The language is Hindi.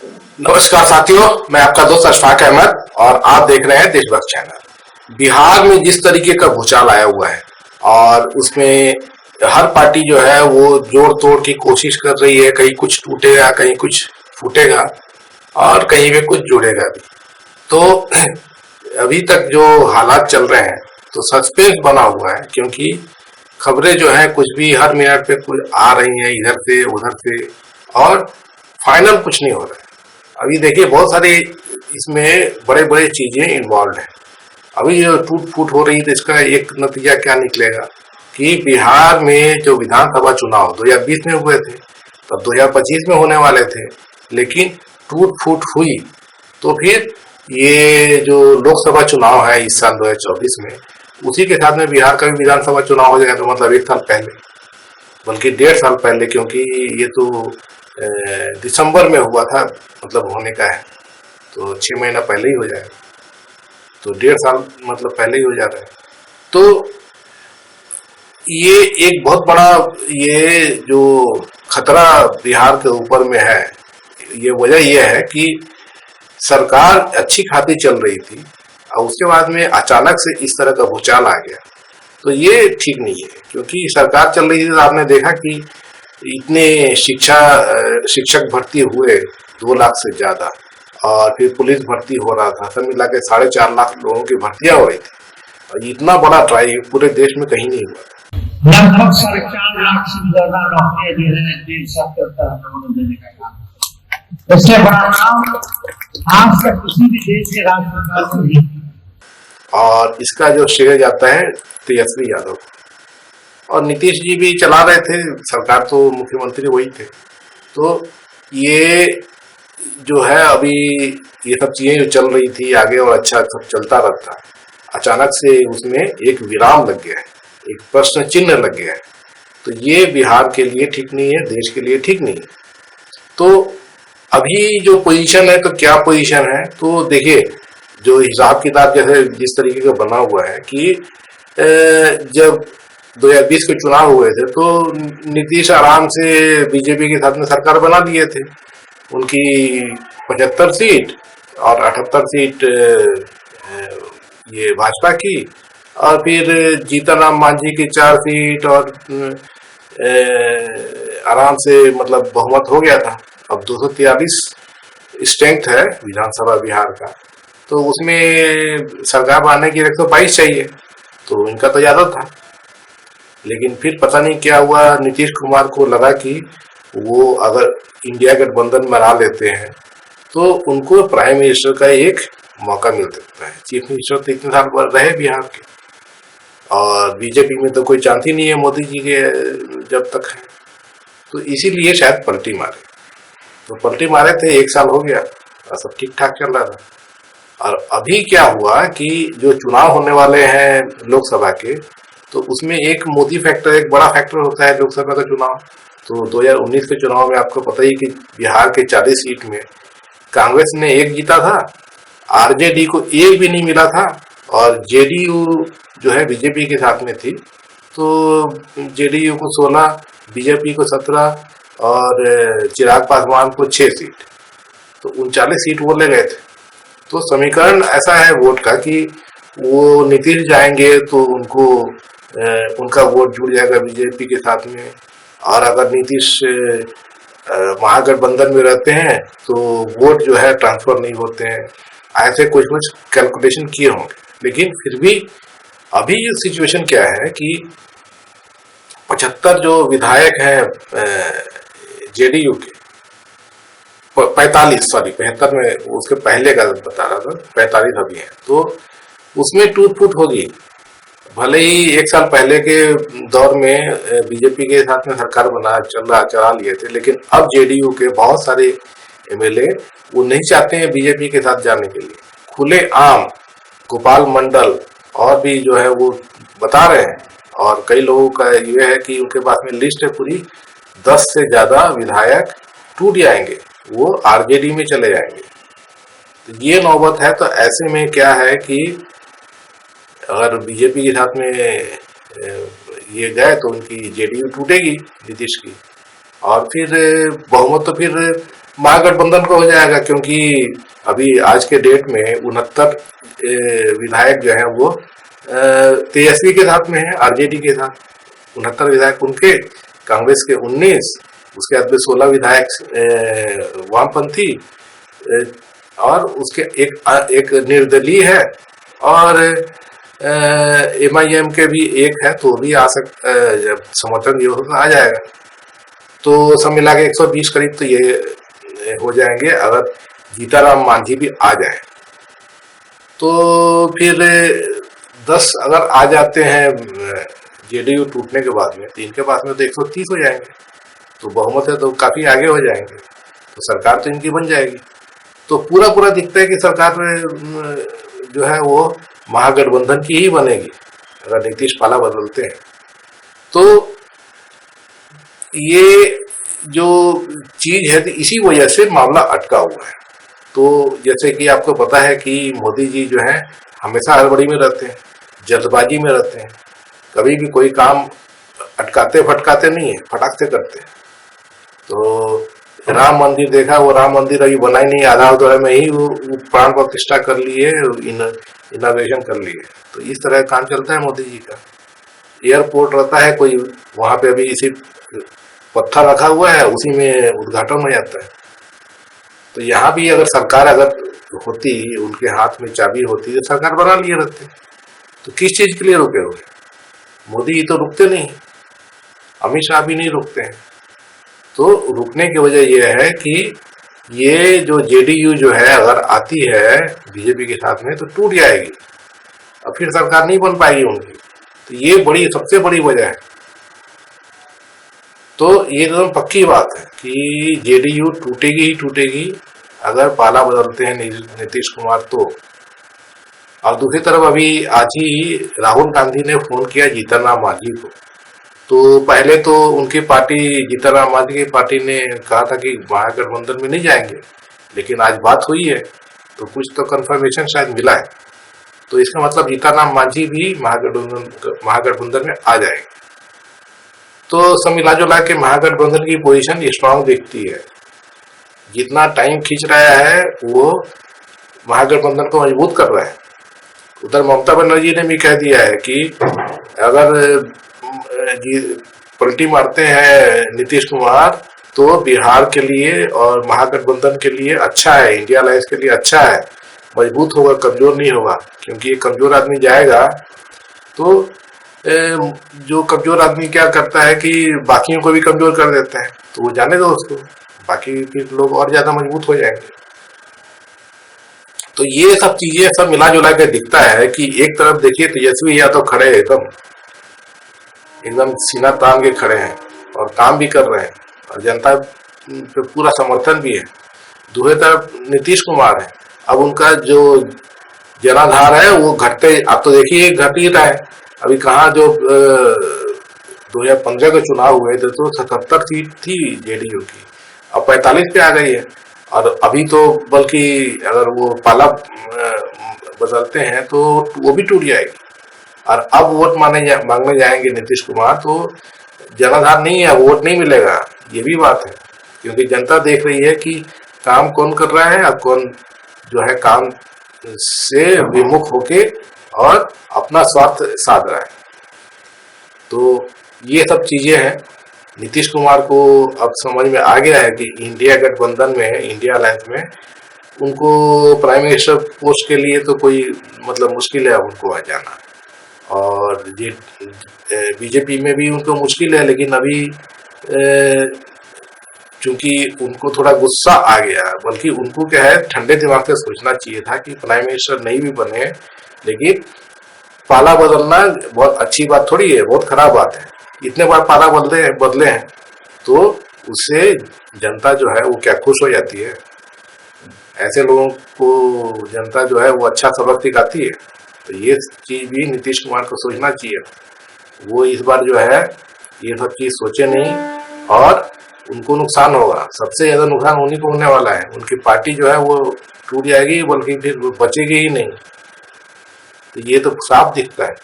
नमस्कार साथियों, मैं आपका दोस्त अशफाक अहमद और आप देख रहे हैं देशभक्त चैनल। बिहार में जिस तरीके का भूचाल आया हुआ है और उसमें हर पार्टी जो है वो जोड़ तोड़ की कोशिश कर रही है, कहीं कुछ टूटेगा, कहीं कुछ फूटेगा और कहीं पे कुछ जुड़ेगा भी। तो अभी तक जो हालात चल रहे हैं तो सस्पेंस बना हुआ है, क्योंकि खबरें जो है कुछ भी हर मिनट पे कुछ आ रही हैं, इधर से उधर से, और फाइनल कुछ नहीं हो रहा है। अभी देखिए बहुत सारी इसमें बड़े बड़े चीजें इन्वॉल्व हैं। अभी जो टूट फूट हो रही है तो इसका एक नतीजा क्या निकलेगा कि बिहार में जो विधानसभा चुनाव 2020 में हुए थे, तब 2025 में होने वाले थे, लेकिन टूट फूट हुई तो फिर ये जो लोकसभा चुनाव है इस साल 2024 में, उसी के साथ में बिहार का भी विधानसभा चुनाव हो जाएगा। तो मतलब 1 साल पहले, बल्कि 1.5 साल पहले, क्योंकि ये तो दिसंबर में हुआ था, मतलब होने का है तो 6 महीना पहले ही हो जाएगा। तो 1.5 साल मतलब पहले ही हो जा रहा है। तो ये एक बहुत बड़ा ये जो खतरा बिहार के ऊपर में है, ये वजह यह है कि सरकार अच्छी खासी चल रही थी और उसके बाद में अचानक से इस तरह का भूचाल आ गया। तो ये ठीक नहीं है, क्योंकि सरकार चल रही थी तो आपने देखा कि इतने शिक्षक भर्ती हुए 2 लाख से ज्यादा, और फिर पुलिस भर्ती हो रहा था, सब मिला के 4.5 लाख लोगों की भर्तियां हो रही थी। और इतना बड़ा ड्राइव पूरे देश में कहीं नहीं हुआ था। लगभग 4.5 लाख से भी ज्यादा नौकरियां जो है 1.5 साल तक देने का काम। इससे बड़ा काम आज तक किसी भी देश के राज्य सरकार को नहीं। और इसका जो श्रेय जाता है तेजस्वी यादव, और नीतीश जी भी चला रहे थे सरकार, तो मुख्यमंत्री वही थे। तो ये जो है अभी ये सब चीजें जो चल रही थी आगे और अच्छा सब चलता रहता, अचानक से उसमें एक विराम लग गया है, एक प्रश्न चिन्ह लग गया है। तो ये बिहार के लिए ठीक नहीं है, देश के लिए ठीक नहीं है। तो अभी जो पोजीशन है, तो क्या पोजीशन है, तो देखिए जो हिसाब किताब जैसे जिस तरीके का बना हुआ है कि जब 2020 के चुनाव हुए थे तो नीतीश आराम से बीजेपी के साथ में सरकार बना लिए थे। उनकी 75 सीट और 78 सीट ये भाजपा की, और फिर जीतन राम मांझी की 4 सीट, और आराम से मतलब बहुमत हो गया था। अब 243 स्ट्रेंथ है विधानसभा बिहार का, तो उसमें सरकार बनाने की 122 चाहिए, तो इनका तो ज्यादा था। लेकिन फिर पता नहीं क्या हुआ, नीतीश कुमार को लगा कि वो अगर इंडिया गठबंधन बना लेते हैं तो उनको प्राइम मिनिस्टर का एक मौका मिल सकता है। चीफ मिनिस्टर तो इतने साल पर रहे बिहार के, और बीजेपी में तो कोई चांस ही नहीं है मोदी जी के जब तक है। तो इसीलिए शायद पलटी मारे, तो पलटी मारे थे, 1 साल हो गया और सब ठीक ठाक चल रहा था। और अभी क्या हुआ कि जो चुनाव होने वाले हैं लोकसभा के, तो उसमें एक मोदी फैक्टर, एक बड़ा फैक्टर होता है लोकसभा का चुनाव। तो 2019 के चुनाव में आपको पता ही कि बिहार के 40 सीट में कांग्रेस ने 1 जीता था, आरजेडी को 1 भी नहीं मिला था, और जेडीयू जो है बीजेपी के साथ में थी, तो जेडीयू को 16, बीजेपी को 17 और चिराग पासवान को 6 सीट, तो 39 सीट वो ले गए थे। तो समीकरण ऐसा है वोट का कि वो नीतीश जाएंगे तो उनका वोट जुड़ जाएगा बीजेपी के साथ में, और अगर नीतीश महागठबंधन में रहते हैं तो वोट जो है ट्रांसफर नहीं होते हैं। ऐसे कुछ कुछ कैलकुलेशन किए होंगे, लेकिन फिर भी अभी सिचुएशन क्या है कि 75 जो विधायक हैं जेडीयू के, 45 सॉरी 75 में, उसके पहले का बता रहा था, 45 अभी है, तो उसमें टूट फूट होगी। भले ही 1 साल पहले के दौर में बीजेपी के साथ में सरकार चला लिए थे, लेकिन अब जेडीयू के बहुत सारे एमएलए वो नहीं चाहते हैं बीजेपी के साथ जाने के लिए। खुले आम गोपाल मंडल और भी जो है वो बता रहे हैं, और कई लोगों का ये है कि उनके पास में लिस्ट है पूरी, 10 से ज्यादा विधायक टूट जाएंगे, वो आरजेडी में चले जाएंगे। तो ये नौबत है। तो ऐसे में क्या है कि अगर बीजेपी के साथ में ये गए तो उनकी जेडीयू टूटेगी नीतीश की, और फिर बहुमत तो फिर महागठबंधन को हो जाएगा, क्योंकि अभी आज के डेट में 69 विधायक जो है वो तेजस्वी के साथ में है, आरजेडी के साथ 69 विधायक उनके, कांग्रेस के 19, उसके बाद में 16 विधायक वामपंथी, और उसके एक निर्दलीय है, और MIM के भी एक है, तो भी आ सकता, जब समर्थन जो होगा आ जाएगा। तो सब मिला के 120 करीब तो ये हो जाएंगे अगर जीताराम मांझी भी आ जाए। तो फिर 10 अगर आ जाते हैं JDU टूटने के बाद में, तो इनके पास में तो 130 हो जाएंगे, तो बहुमत है तो काफी आगे हो जाएंगे, तो सरकार तो इनकी बन जाएगी। तो पूरा दिखता है कि सरकार जो है वो महागठबंधन की ही बनेगी अगर नीतीश पाला बदलते हैं। तो ये जो चीज है, तो इसी वजह से मामला अटका हुआ है। तो जैसे कि आपको पता है कि मोदी जी जो है हमेशा हड़बड़ी में रहते हैं, जल्दबाजी में रहते हैं, कभी भी कोई काम अटकाते फटकाते नहीं है, फटाक से करते हैं। तो राम मंदिर देखा, वो राम मंदिर अभी बना ही नहीं, आधा अधूरा में ही वो प्राण प्रतिष्ठा कर लिए, इनोवेशन कर लिए। तो इस तरह काम चलता है मोदी जी का। एयरपोर्ट रहता है कोई, वहां पे अभी इसी पत्थर रखा हुआ है, उसी में उद्घाटन हो जाता है। तो यहाँ भी अगर सरकार अगर होती, उनके हाथ में चाबी होती, तो सरकार बना लिए रहते। तो किस चीज के लिए रुके हुए? मोदी जी तो रुकते नहीं, अमित शाह भी नहीं रुकते हैं। तो रुकने की वजह यह है कि ये जो JDU जो है अगर आती है बीजेपी के साथ में, तो टूट जाएगी, और फिर सरकार नहीं बन पाएगी उनकी। तो ये सबसे बड़ी वजह है। तो ये एकदम पक्की बात है कि JDU टूटेगी ही टूटेगी अगर पाला बदलते हैं नीतीश कुमार तो। और दूसरी तरफ अभी आज ही राहुल गांधी ने फोन किया जीतनराम मांझी को। तो पहले तो उनकी पार्टी, जीतनराम मांझी की पार्टी ने कहा था कि महागठबंधन में नहीं जाएंगे, लेकिन आज बात हुई है तो कुछ तो कंफर्मेशन शायद मिला है। तो इसका मतलब जीतनराम मांझी भी महागठबंधन में आ जाएंगे। तो सब मिला जुला के महागठबंधन की पोजीशन स्ट्रांग दिखती है। जितना टाइम खींच रहा है वो महागठबंधन को मजबूत कर रहा है। उधर ममता बनर्जी ने भी कह दिया है कि अगर पलटी मारते हैं नीतीश कुमार तो बिहार के लिए और महागठबंधन के लिए अच्छा है, इंडिया अलायंस के लिए अच्छा है, मजबूत होगा, कमजोर नहीं होगा। क्योंकि एक कमजोर आदमी जाएगा तो जो कमजोर आदमी क्या करता है कि बाकियों को भी कमजोर कर देता है, तो वो जाने दो उसको, बाकी फिर लोग और ज्यादा मजबूत हो जाएंगे। तो ये सब चीजें सब मिला जुला के दिखता है कि एक तरफ देखिए तेजस्वी यादव खड़े एकदम सीना तान के खड़े हैं और काम भी कर रहे हैं और जनता पे पूरा समर्थन भी है। दूसरी तरफ नीतीश कुमार है, अब उनका जो जनाधार है वो घटते, आप तो देखिए घट ही रहा है। अभी कहाँ जो 2015 के चुनाव हुए थे तो 77 सीट थी JDU की, अब 45 पे आ गई है। और अभी तो बल्कि अगर वो पाला बदलते हैं तो वो भी टूट जाएगी। और अब वोट मांगने जाएंगे नीतीश कुमार तो जनाधार नहीं है, वोट नहीं मिलेगा, ये भी बात है। क्योंकि जनता देख रही है कि काम कौन कर रहा है, अब कौन जो है काम से विमुख होके और अपना स्वार्थ साध रहा है। तो ये सब चीजें हैं। नीतीश कुमार को अब समझ में आ गया है कि इंडिया गठबंधन में, इंडिया अलायंस में उनको प्राइम मिनिस्टर पोस्ट के लिए तो कोई मतलब मुश्किल है उनको आ जाना। और ये बीजेपी में भी उनको मुश्किल है, लेकिन अभी चूंकि उनको थोड़ा गुस्सा आ गया, बल्कि उनको क्या है ठंडे दिमाग से सोचना चाहिए था कि प्राइम मिनिस्टर नहीं भी बने, लेकिन पाला बदलना बहुत अच्छी बात थोड़ी है, बहुत खराब बात है। इतने बार पाला बदले हैं तो उससे जनता जो है वो क्या खुश हो जाती है। ऐसे लोगों को जनता जो है वो अच्छा सबक सिखाती है। तो ये चीज भी नीतीश कुमार को सोचना चाहिए। वो इस बार जो है ये सब चीज सोचे नहीं और उनको नुकसान होगा, सबसे ज्यादा नुकसान उन्हीं को होने वाला है। उनकी पार्टी जो है वो टूट जाएगी, बल्कि फिर बचेगी ही नहीं। तो ये तो साफ दिखता है।